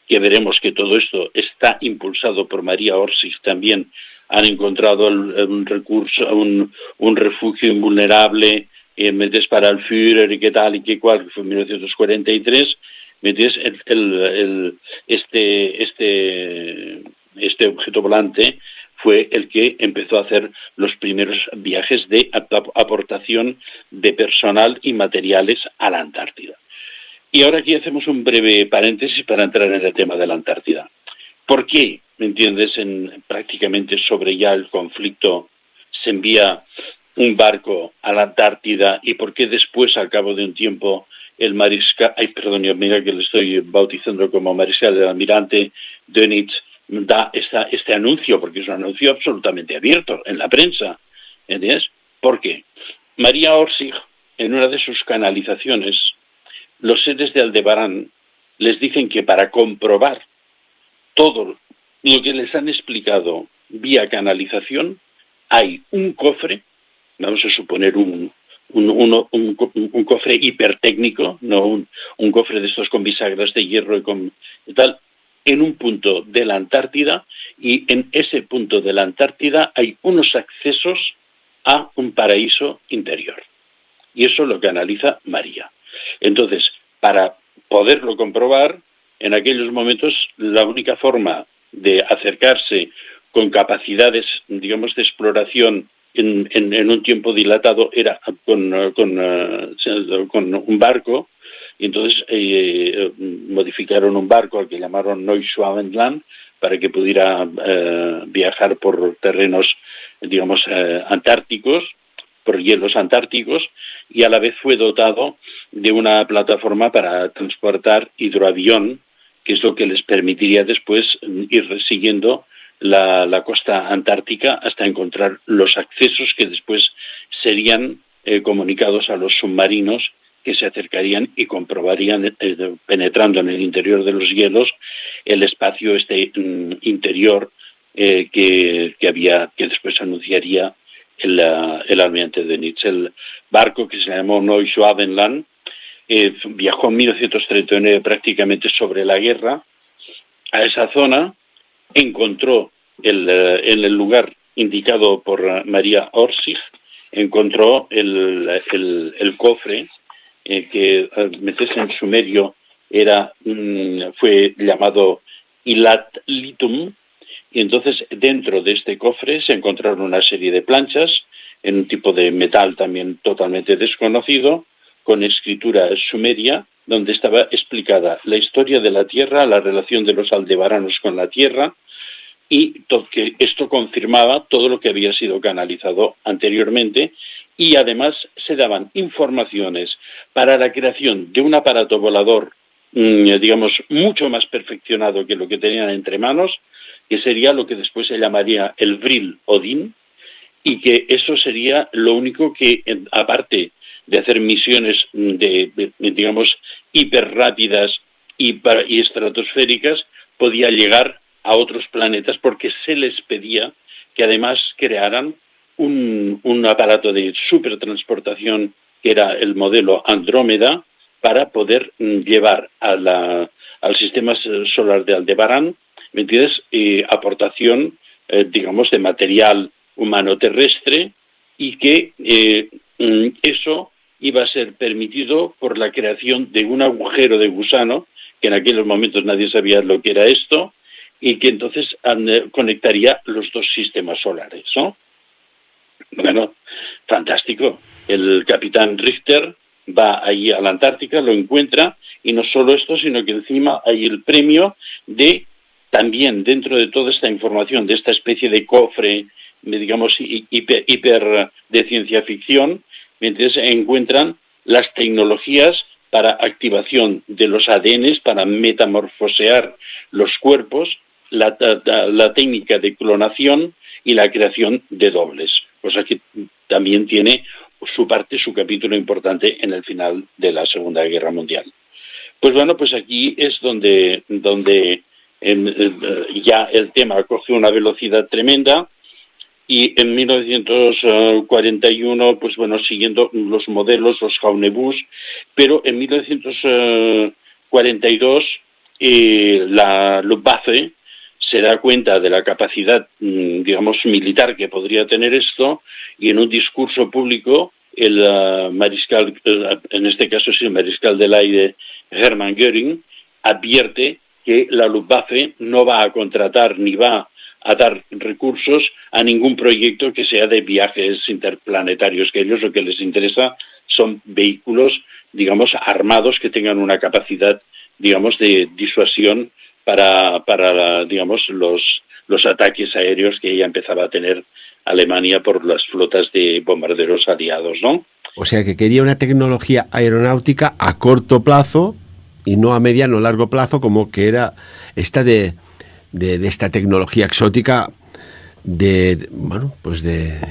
Speaker 4: que veremos que todo esto está impulsado por María Orsic también, han encontrado un refugio invulnerable para el Führer y qué tal y qué cual, que fue en 1943, este objeto volante fue el que empezó a hacer los primeros viajes de aportación de personal y materiales a la Antártida. Y ahora aquí hacemos un breve paréntesis para entrar en el tema de la Antártida. ¿Por qué, me entiendes, prácticamente sobre ya el conflicto se envía un barco a la Antártida y por qué después, al cabo de un tiempo, el mariscal, mira que le estoy bautizando como mariscal, el almirante Dönitz, da este anuncio, porque es un anuncio absolutamente abierto en la prensa, ¿entiendes? ¿Por qué? María Orsic, en una de sus canalizaciones, los seres de Aldebarán les dicen que para comprobar todo lo que les han explicado vía canalización, hay un cofre, vamos a suponer un cofre hipertécnico, no un cofre de estos con bisagras de hierro y tal, en un punto de la Antártida, y en ese punto de la Antártida hay unos accesos a un paraíso interior. Y eso lo canaliza María. Entonces, para poderlo comprobar, en aquellos momentos la única forma de acercarse con capacidades, de exploración en un tiempo dilatado era con un barco. Y entonces modificaron un barco al que llamaron Neuschwabenland para que pudiera viajar por terrenos, antárticos, por hielos antárticos, y a la vez fue dotado de una plataforma para transportar hidroavión, que es lo que les permitiría después ir siguiendo la costa antártica hasta encontrar los accesos que después serían comunicados a los submarinos, que se acercarían y comprobarían, penetrando en el interior de los hielos, el espacio interior que después anunciaría el almirante Dönitz. El barco, que se llamó Neuschwabenland, viajó en 1939 prácticamente sobre la guerra a esa zona, encontró en el lugar indicado por María Orsic, encontró el cofre, que en sumerio fue llamado Ilat Litum, y entonces dentro de este cofre se encontraron una serie de planchas en un tipo de metal también totalmente desconocido, con escritura sumeria, donde estaba explicada la historia de la Tierra, la relación de los aldebaranos con la Tierra, y que esto confirmaba todo lo que había sido canalizado anteriormente, y además se daban informaciones para la creación de un aparato volador digamos, mucho más perfeccionado que lo que tenían entre manos, que sería lo que después se llamaría el Vril Odin, y que eso sería lo único que, aparte de hacer misiones digamos, hiper rápidas y estratosféricas, podía llegar a otros planetas, porque se les pedía que además crearan un aparato de supertransportación, que era el modelo Andrómeda, para poder llevar al sistema solar de Aldebarán, ¿me entiendes?, aportación, digamos, de material humano terrestre, y que eso iba a ser permitido por la creación de un agujero de gusano, que en aquellos momentos nadie sabía lo que era esto, y que entonces conectaría los dos sistemas solares, ¿no? Bueno, fantástico. El capitán Richter va allí a la Antártica, lo encuentra, y no solo esto, sino que encima hay el premio de, también dentro de toda esta información, de esta especie de cofre, digamos, hiper de ciencia ficción, mientras se encuentran las tecnologías para activación de los ADNs, para metamorfosear los cuerpos, la técnica de clonación y la creación de dobles, cosa que también tiene su parte, su capítulo importante en el final de la Segunda Guerra Mundial. Pues bueno, pues aquí es donde ya el tema coge una velocidad tremenda, y en 1941, pues bueno, siguiendo los modelos, los Jaunebus, pero en 1942 la Luftwaffe se da cuenta de la capacidad, digamos, militar que podría tener esto, y en un discurso público el mariscal, en este caso sí, el mariscal del aire Hermann Göring, advierte que la Luftwaffe no va a contratar ni va a dar recursos a ningún proyecto que sea de viajes interplanetarios, que ellos lo que les interesa son vehículos, digamos, armados, que tengan una capacidad, digamos, de disuasión para digamos, los ataques aéreos que ya empezaba a tener Alemania por las flotas de bombarderos aliados, ¿no?
Speaker 3: O sea que quería una tecnología aeronáutica a corto plazo y no a mediano o largo plazo, como que era esta de esta tecnología exótica de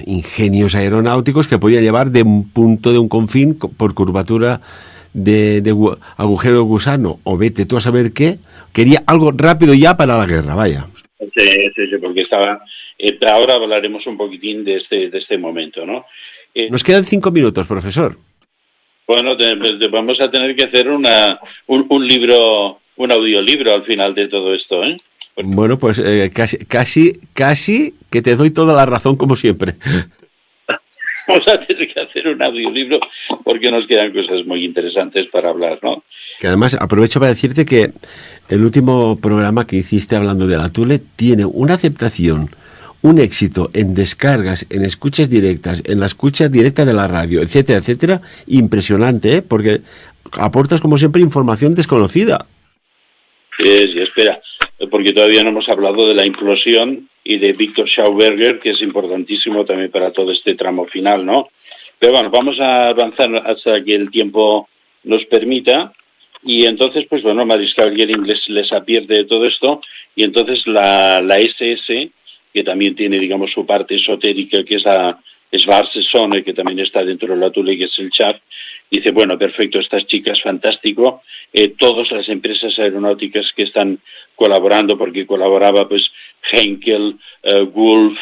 Speaker 3: ingenios aeronáuticos que podía llevar de un punto, de un confín, por curvatura de agujero de gusano, o vete tú a saber qué. Quería algo rápido ya para la guerra, vaya.
Speaker 4: Sí, porque estaba... ahora hablaremos un poquitín de este momento, ¿no?
Speaker 3: Nos quedan 5 minutos, profesor.
Speaker 4: Bueno, vamos a tener que hacer un libro, un audiolibro al final de todo esto, ¿eh?
Speaker 3: Bueno, pues casi que te doy toda la razón, como siempre.
Speaker 4: Vamos a tener que hacer un audiolibro porque nos quedan cosas muy interesantes para hablar, ¿no?
Speaker 3: Que además aprovecho para decirte que el último programa que hiciste hablando de la Thule tiene una aceptación, un éxito en descargas, en escuchas directas, en la escucha directa de la radio, etcétera, etcétera, impresionante, ¿eh? Porque aportas, como siempre, información desconocida.
Speaker 4: Sí, espera, porque todavía no hemos hablado de la implosión y de Victor Schauberger, que es importantísimo también para todo este tramo final, ¿no? Pero bueno, vamos a avanzar hasta que el tiempo nos permita, y entonces, pues bueno, Mariscal Göring les advierte de todo esto, y entonces la SS, que también tiene, digamos, su parte esotérica, que es la Schwarze-Sonne, que también está dentro de la Thule, que es el Chaff, dice, bueno, perfecto, estas chicas, fantástico, todas las empresas aeronáuticas que están colaborando, porque colaboraba pues Henkel, Gulf,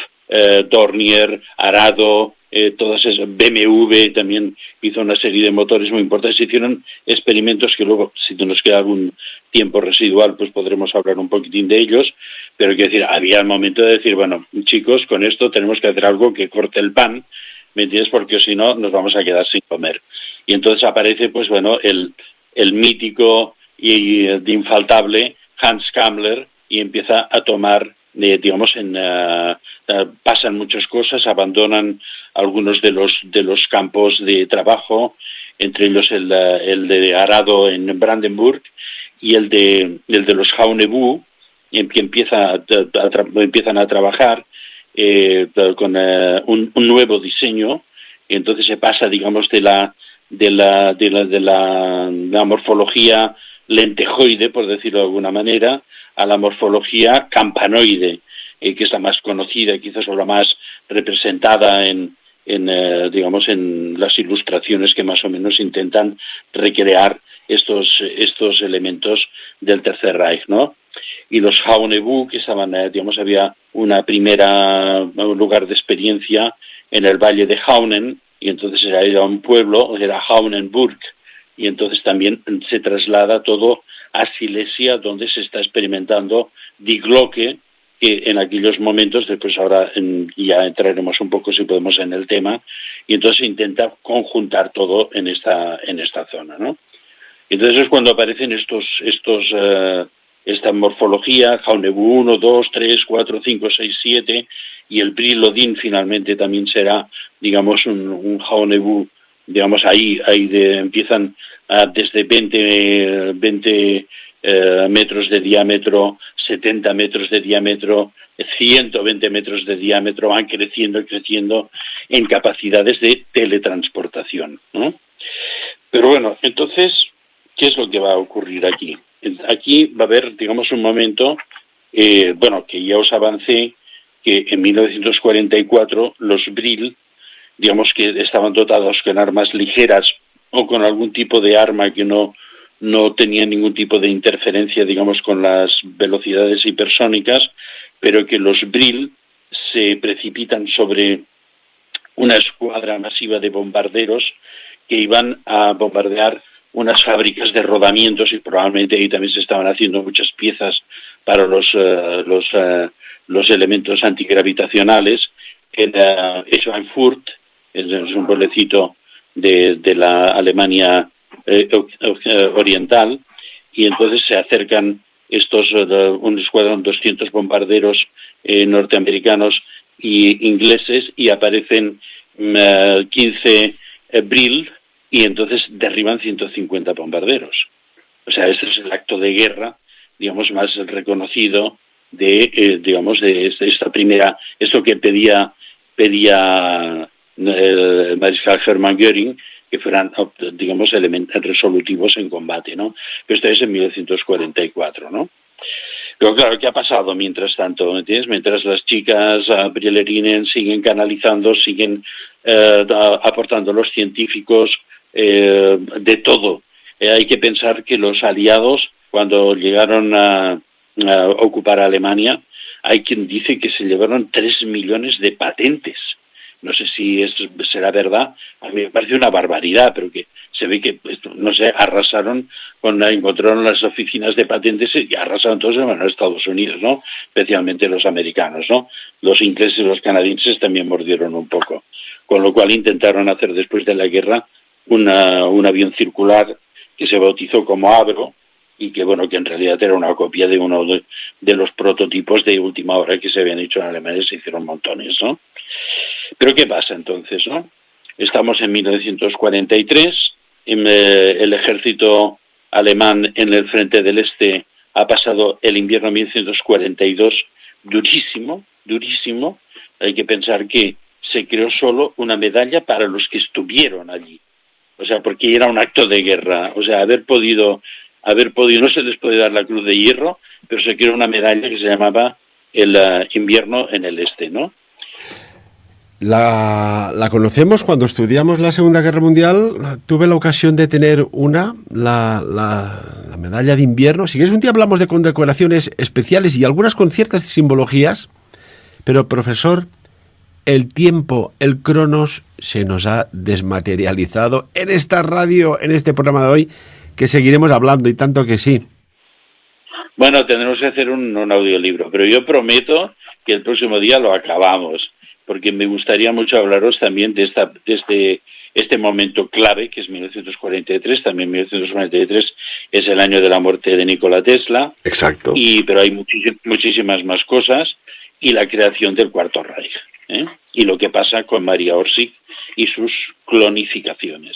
Speaker 4: Dornier, Arado, todas esas, BMW también hizo una serie de motores muy importantes. Se hicieron experimentos que luego, si nos queda algún tiempo residual, pues podremos hablar un poquitín de ellos, pero quiero decir, había el momento de decir, bueno, chicos, con esto tenemos que hacer algo que corte el pan, ¿me entiendes? Porque si no, nos vamos a quedar sin comer. Y entonces aparece, pues bueno, el mítico y infaltable Hans Kammler, y empieza a tomar, digamos, pasan muchas cosas, abandonan algunos de los campos de trabajo, entre ellos el de Arado en Brandenburg y el de los Jaunebus, y que empiezan a trabajar con un nuevo diseño, y entonces se pasa, digamos, de la morfología lentejoide, por decirlo de alguna manera, a la morfología campanoide, que es la más conocida, quizás o la más representada digamos, en las ilustraciones que más o menos intentan recrear estos elementos del Tercer Reich, ¿no? Y los Haunebu, que estaban, digamos, había un lugar de experiencia en el valle de Haunen, y entonces era un pueblo, era Haunenburg, y entonces también se traslada todo a Silesia, donde se está experimentando Die Glocke, que en aquellos momentos, después ahora ya entraremos un poco si podemos en el tema, y entonces se intenta conjuntar todo en esta zona, ¿no? Entonces es cuando aparecen esta morfología, Haunebu 1, 2, 3, 4, 5, 6, 7, y el Brilodin finalmente también será, digamos, un Haunebu, digamos, ahí empiezan desde 20 metros de diámetro, 70 metros de diámetro, 120 metros de diámetro, van creciendo y creciendo en capacidades de teletransportación, ¿no? Pero bueno, entonces, ¿qué es lo que va a ocurrir aquí? Aquí va a haber, digamos, un momento, que ya os avancé, que en 1944 los Brill, digamos que estaban dotados con armas ligeras o con algún tipo de arma que no tenía ningún tipo de interferencia, digamos, con las velocidades hipersónicas, pero que los Brill se precipitan sobre una escuadra masiva de bombarderos que iban a bombardear unas fábricas de rodamientos, y probablemente ahí también se estaban haciendo muchas piezas para los elementos antigravitacionales, en Schweinfurt, es un pueblecito de la Alemania oriental, y entonces se acercan un escuadrón, 200 bombarderos norteamericanos y ingleses, y aparecen 15 Brill, y entonces derriban 150 bombarderos. O sea, este es el acto de guerra, digamos, más reconocido de esta primera, esto que pedía el mariscal Hermann Göring, que fueran, digamos, elementos resolutivos en combate, ¿no? Pero esto es en 1944, ¿no? Pero claro, ¿qué ha pasado mientras tanto? ¿Entiendes? Mientras las chicas Brillerinen siguen canalizando, siguen aportando los científicos, de todo. Hay que pensar que los aliados, cuando llegaron a ocupar Alemania, hay quien dice que se llevaron 3 millones de patentes. No sé si eso será verdad, a mí me parece una barbaridad, pero que se ve que, no sé, encontraron las oficinas de patentes y arrasaron todos en Estados Unidos, ¿no? Especialmente los americanos, ¿no? Los ingleses y los canadienses también mordieron un poco, con lo cual intentaron hacer después de la guerra un avión circular que se bautizó como Avro, y que, bueno, que en realidad era una copia de uno de los prototipos de última hora que se habían hecho en Alemania. Se hicieron montones, ¿no? Pero ¿qué pasa entonces, no? Estamos en 1943, el ejército alemán en el frente del Este ha pasado el invierno 1942 durísimo, durísimo. Hay que pensar que se creó solo una medalla para los que estuvieron allí. O sea, porque era un acto de guerra. O sea, haber podido, no se les puede dar la Cruz de Hierro, pero se creó una medalla que se llamaba el invierno en el Este, ¿no?
Speaker 3: La conocemos cuando estudiamos la Segunda Guerra Mundial. Tuve la ocasión de tener la medalla de invierno. Si quieres, un día hablamos de condecoraciones especiales y algunas con ciertas simbologías. Pero, profesor, el tiempo, el cronos, se nos ha desmaterializado en esta radio, en este programa de hoy, que seguiremos hablando, y tanto que sí.
Speaker 4: Bueno, tendremos que hacer un audiolibro, pero yo prometo que el próximo día lo acabamos, porque me gustaría mucho hablaros también de este momento clave, que es 1943. También 1943 es el año de la muerte de Nikola Tesla.
Speaker 3: Exacto.
Speaker 4: Pero hay muchísimas más cosas, y la creación del Cuarto Reich, y lo que pasa con María Orsic y sus clonificaciones.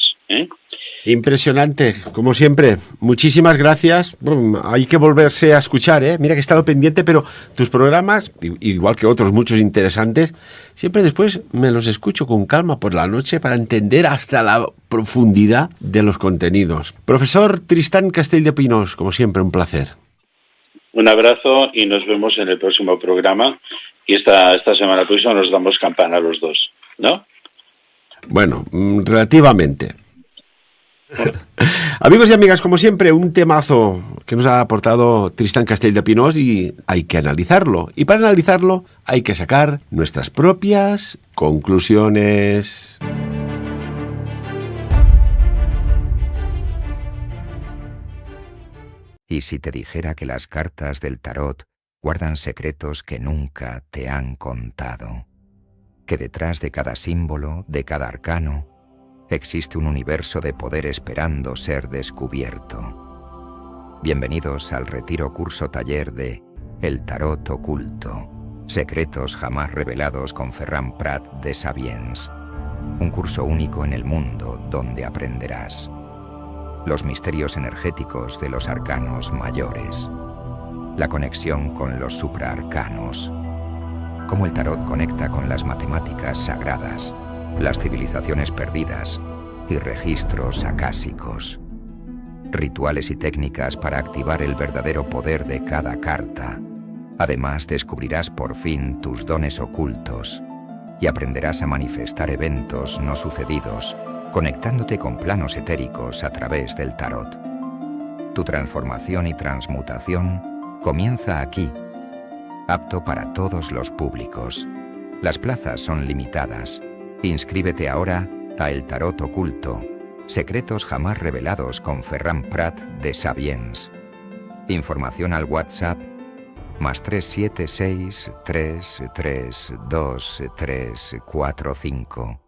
Speaker 3: Impresionante, como siempre. Muchísimas gracias. Bueno, hay que volverse a escuchar, ¿eh? Mira que he estado pendiente, pero tus programas, igual que otros muchos interesantes, siempre después me los escucho con calma por la noche para entender hasta la profundidad de los contenidos. Profesor Tristán Castell de Pinós, como siempre, un placer.
Speaker 4: Un abrazo y nos vemos en el próximo programa. Y esta semana próxima nos damos campana los dos, ¿no?
Speaker 3: Bueno, relativamente. Amigos y amigas, como siempre, un temazo que nos ha aportado Tristán Castell de Pinós y hay que analizarlo. Y para analizarlo hay que sacar nuestras propias conclusiones.
Speaker 5: ¿Y si te dijera que las cartas del tarot guardan secretos que nunca te han contado? Que detrás de cada símbolo, de cada arcano, existe un universo de poder esperando ser descubierto. Bienvenidos al retiro curso taller de El Tarot Oculto, secretos jamás revelados con Ferran Prat de Sabiens. Un curso único en el mundo donde aprenderás los misterios energéticos de los arcanos mayores, la conexión con los supraarcanos, cómo el tarot conecta con las matemáticas sagradas, las civilizaciones perdidas y registros acásicos, rituales y técnicas para activar el verdadero poder de cada carta. Además, descubrirás por fin tus dones ocultos y aprenderás a manifestar eventos no sucedidos, conectándote con planos etéricos a través del tarot. Tu transformación y transmutación comienza aquí, apto para todos los públicos. Las plazas son limitadas. Inscríbete ahora a El Tarot Oculto, secretos jamás revelados con Ferran Prat de Sabiens. Información al WhatsApp +376 332 345.